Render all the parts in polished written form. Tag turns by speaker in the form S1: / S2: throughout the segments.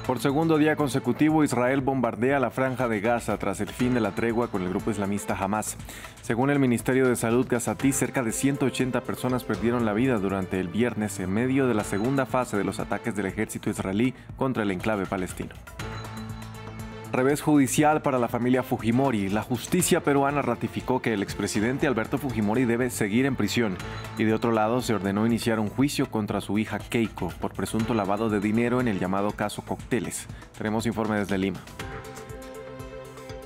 S1: Por segundo día consecutivo, Israel bombardea la Franja de Gaza tras el fin de la tregua con el grupo islamista Hamas. Según el Ministerio de Salud gazatí, cerca de 180 personas perdieron la vida durante el viernes en medio de la segunda fase de los ataques del ejército israelí contra el enclave palestino. Revés judicial para la familia Fujimori. La justicia peruana ratificó que el expresidente Alberto Fujimori debe seguir en prisión y de otro lado se ordenó iniciar un juicio contra su hija Keiko por presunto lavado de dinero en el llamado caso Cócteles. Tenemos informe desde Lima.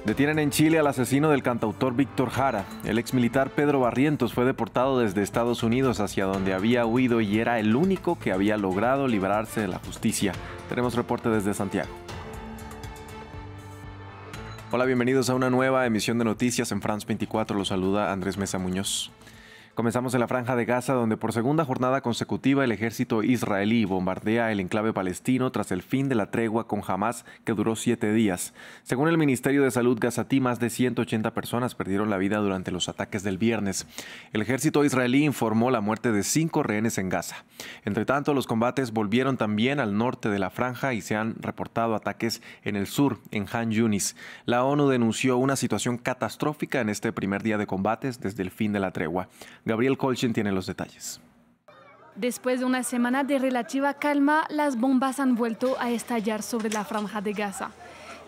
S1: Detienen en Chile al asesino del cantautor Víctor Jara. El exmilitar Pedro Barrientos fue deportado desde Estados Unidos hacia donde había huido y era el único que había logrado librarse de la justicia. Tenemos reporte desde Santiago. Hola, bienvenidos a una nueva emisión de noticias en France 24. Los saluda Andrés Mesa Muñoz. Comenzamos en la Franja de Gaza, donde por segunda jornada consecutiva el ejército israelí bombardea el enclave palestino tras el fin de la tregua con Hamas, que duró 7 días. Según el Ministerio de Salud gazatí, más de 180 personas perdieron la vida durante los ataques del viernes. El ejército israelí informó la muerte de 5 rehenes en Gaza. Entre tanto, los combates volvieron también al norte de la franja y se han reportado ataques en el sur, en Han Yunis. La ONU denunció una situación catastrófica en este primer día de combates desde el fin de la tregua. Gabriel Colchen tiene los detalles.
S2: Después de una semana de relativa calma, las bombas han vuelto a estallar sobre la Franja de Gaza.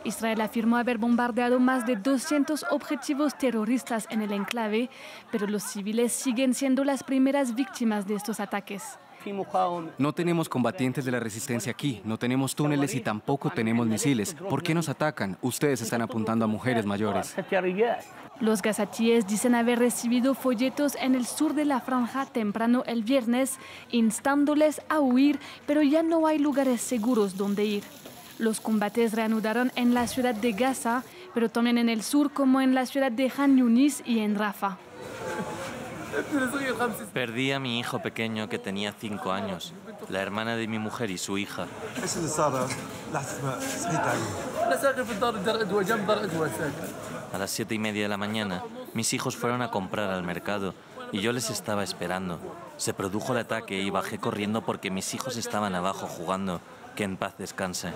S2: Israel afirmó haber bombardeado más de 200 objetivos terroristas en el enclave, pero los civiles siguen siendo las primeras víctimas de estos ataques.
S3: No tenemos combatientes de la resistencia aquí, no tenemos túneles y tampoco tenemos misiles. ¿Por qué nos atacan? Ustedes están apuntando a mujeres mayores.
S2: Los gazatíes dicen haber recibido folletos en el sur de la franja temprano el viernes, instándoles a huir, pero ya no hay lugares seguros donde ir. Los combates reanudaron en la ciudad de Gaza, pero también en el sur como en la ciudad de Han Yunis y en Rafah.
S4: Perdí a mi hijo pequeño que tenía 5 años, la hermana de mi mujer y su hija. A las 7:30 de la mañana, mis hijos fueron a comprar al mercado y yo les estaba esperando. Se produjo el ataque y bajé corriendo porque mis hijos estaban abajo jugando. Que en paz descanse.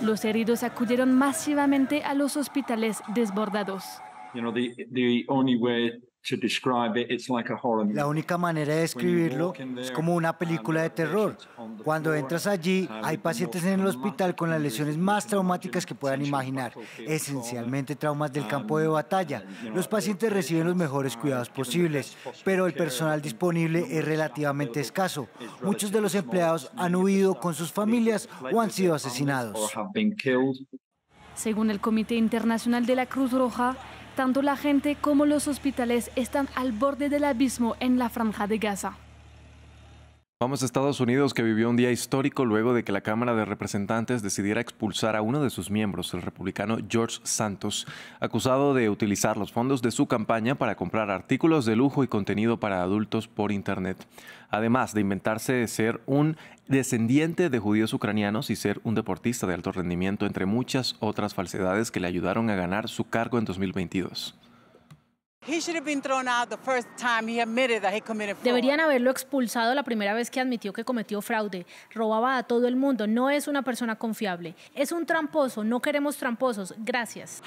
S2: Los heridos acudieron masivamente a los hospitales desbordados.
S5: La única manera de describirlo es como una película de terror. Cuando entras allí, hay pacientes en el hospital con las lesiones más traumáticas que puedan imaginar, esencialmente traumas del campo de batalla. Los pacientes reciben los mejores cuidados posibles, pero el personal disponible es relativamente escaso. Muchos de los empleados han huido con sus familias o han sido asesinados.
S2: Según el Comité Internacional de la Cruz Roja, tanto la gente como los hospitales están al borde del abismo en la Franja de Gaza.
S1: Vamos a Estados Unidos, que vivió un día histórico luego de que la Cámara de Representantes decidiera expulsar a uno de sus miembros, el republicano George Santos, acusado de utilizar los fondos de su campaña para comprar artículos de lujo y contenido para adultos por Internet, además de inventarse ser un descendiente de judíos ucranianos y ser un deportista de alto rendimiento, entre muchas otras falsedades que le ayudaron a ganar su cargo en 2022.
S6: Deberían haberlo expulsado la primera vez que admitió que cometió fraude. Robaba a todo el mundo. No es una persona confiable. Es un tramposo. No queremos tramposos. Gracias.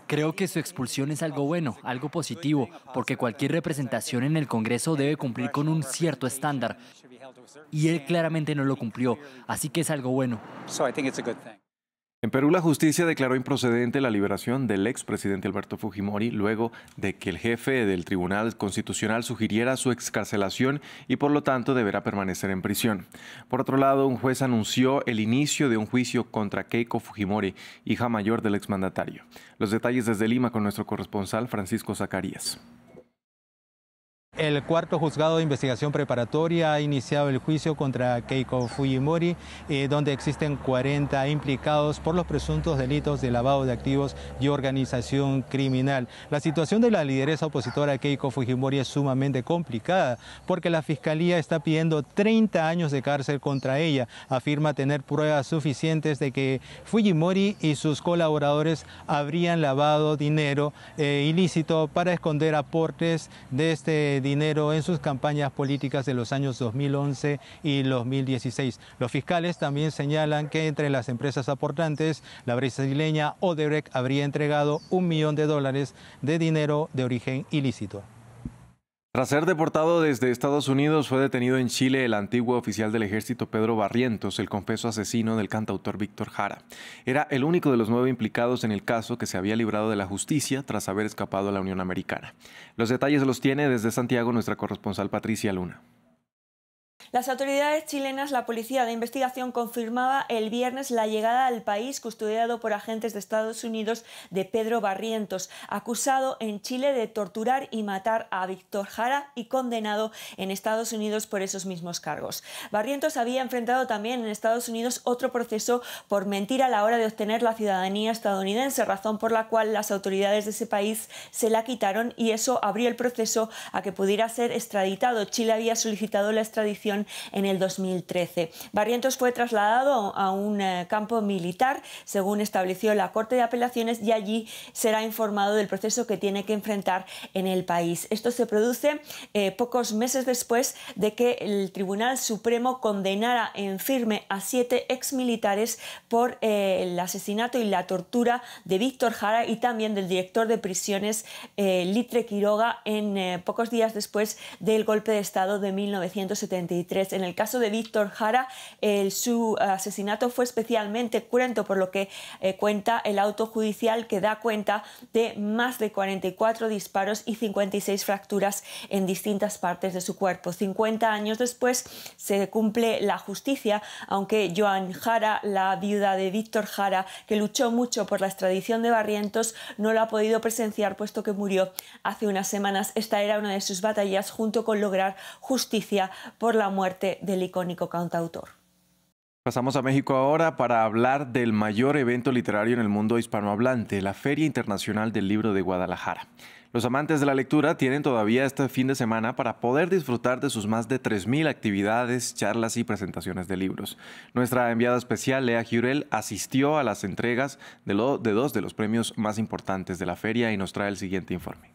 S7: Creo que su expulsión es algo bueno, algo positivo, porque cualquier representación en el Congreso debe cumplir con un cierto estándar. Y él claramente no lo cumplió, así que es algo bueno.
S1: En Perú, la justicia declaró improcedente la liberación del expresidente Alberto Fujimori luego de que el jefe del Tribunal Constitucional sugiriera su excarcelación y por lo tanto deberá permanecer en prisión. Por otro lado, un juez anunció el inicio de un juicio contra Keiko Fujimori, hija mayor del exmandatario. Los detalles desde Lima con nuestro corresponsal Francisco Zacarías.
S8: El cuarto juzgado de investigación preparatoria ha iniciado el juicio contra Keiko Fujimori, donde existen 40 implicados por los presuntos delitos de lavado de activos y organización criminal. La situación de la lideresa opositora Keiko Fujimori es sumamente complicada porque la Fiscalía está pidiendo 30 años de cárcel contra ella. Afirma tener pruebas suficientes de que Fujimori y sus colaboradores habrían lavado dinero ilícito para esconder aportes de este dinero en sus campañas políticas de los años 2011 y 2016. Los fiscales también señalan que entre las empresas aportantes, la brasileña Odebrecht habría entregado $1 millón de dinero de origen ilícito.
S1: Tras ser deportado desde Estados Unidos, fue detenido en Chile el antiguo oficial del ejército Pedro Barrientos, el confeso asesino del cantautor Víctor Jara. Era el único de los 9 implicados en el caso que se había librado de la justicia tras haber escapado a la Unión Americana. Los detalles los tiene desde Santiago nuestra corresponsal Patricia Luna.
S9: Las autoridades chilenas, la Policía de Investigación, confirmaba el viernes la llegada al país custodiado por agentes de Estados Unidos de Pedro Barrientos, acusado en Chile de torturar y matar a Víctor Jara y condenado en Estados Unidos por esos mismos cargos. Barrientos había enfrentado también en Estados Unidos otro proceso por mentir a la hora de obtener la ciudadanía estadounidense, razón por la cual las autoridades de ese país se la quitaron y eso abrió el proceso a que pudiera ser extraditado. Chile había solicitado la extradición en el 2013. Barrientos fue trasladado a un campo militar, según estableció la Corte de Apelaciones, y allí será informado del proceso que tiene que enfrentar en el país. Esto se produce pocos meses después de que el Tribunal Supremo condenara en firme a 7 exmilitares por el asesinato y la tortura de Víctor Jara y también del director de prisiones Litre Quiroga en pocos días después del golpe de Estado de 1973. En el caso de Víctor Jara, su asesinato fue especialmente cruento, por lo que cuenta el auto judicial, que da cuenta de más de 44 disparos y 56 fracturas en distintas partes de su cuerpo. 50 años después se cumple la justicia, aunque Joan Jara, la viuda de Víctor Jara, que luchó mucho por la extradición de Barrientos, no lo ha podido presenciar puesto que murió hace unas semanas. Esta era una de sus batallas, junto con lograr justicia por la muerte del icónico cantautor.
S1: Pasamos a México ahora para hablar del mayor evento literario en el mundo hispanohablante, la Feria Internacional del Libro de Guadalajara. Los amantes de la lectura tienen todavía este fin de semana para poder disfrutar de sus más de 3,000 actividades, charlas y presentaciones de libros. Nuestra enviada especial, Lea Giurel, asistió a las entregas de 2 de los premios más importantes de la feria y nos trae el siguiente informe.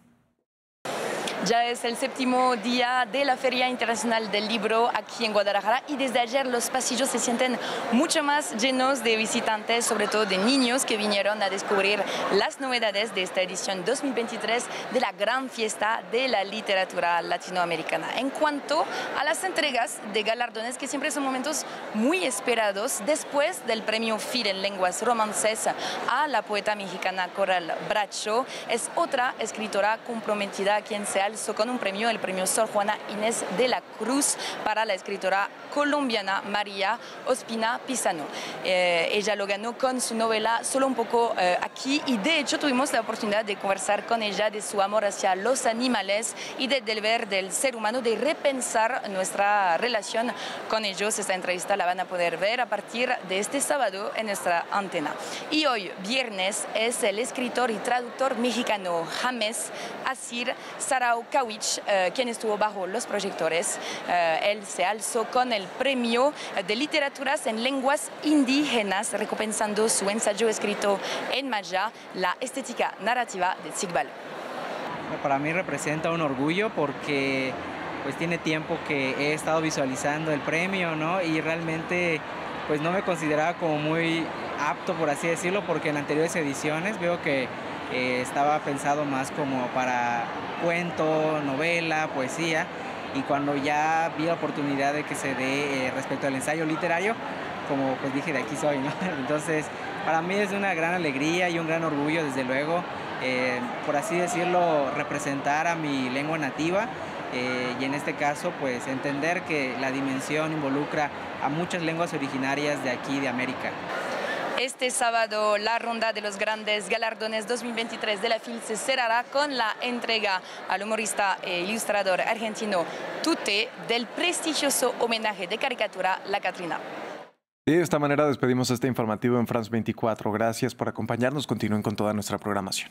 S10: Ya es el 7º día de la Feria Internacional del Libro aquí en Guadalajara y desde ayer los pasillos se sienten mucho más llenos de visitantes, sobre todo de niños que vinieron a descubrir las novedades de esta edición 2023 de la gran fiesta de la literatura latinoamericana. En cuanto a las entregas de galardones, que siempre son momentos muy esperados, después del premio Phil en lenguas romances a la poeta mexicana Coral Bracho, es otra escritora comprometida quien se alzó con un premio, el premio Sor Juana Inés de la Cruz para la escritora colombiana María Ospina Pizano. Ella lo ganó con su novela Solo un poco aquí y de hecho tuvimos la oportunidad de conversar con ella de su amor hacia los animales y del deber del ser humano de repensar nuestra relación con ellos. Esta entrevista la van a poder ver a partir de este sábado en nuestra antena. Y hoy, viernes, es el escritor y traductor mexicano James Asir Saraucawich, quien estuvo bajo los proyectores. Él se alzó con el premio de literaturas en lenguas indígenas, recompensando su ensayo escrito en maya, La estética narrativa de Tzigmal.
S11: Para mí representa un orgullo porque pues tiene tiempo que he estado visualizando el premio, ¿no? Y realmente pues no me consideraba como muy apto, por así decirlo, porque en anteriores ediciones veo que estaba pensado más como para cuento, novela, poesía, y cuando ya vi la oportunidad de que se dé respecto al ensayo literario, como pues dije, de aquí soy, ¿no? Entonces, para mí es una gran alegría y un gran orgullo, desde luego, por así decirlo, representar a mi lengua nativa, y en este caso, pues entender que la dimensión involucra a muchas lenguas originarias de aquí, de América.
S10: Este sábado la ronda de los grandes galardones 2023 de la FIL se cerrará con la entrega al humorista e ilustrador argentino Tute del prestigioso homenaje de caricatura La Catrina.
S1: De esta manera despedimos este informativo en France 24. Gracias por acompañarnos. Continúen con toda nuestra programación.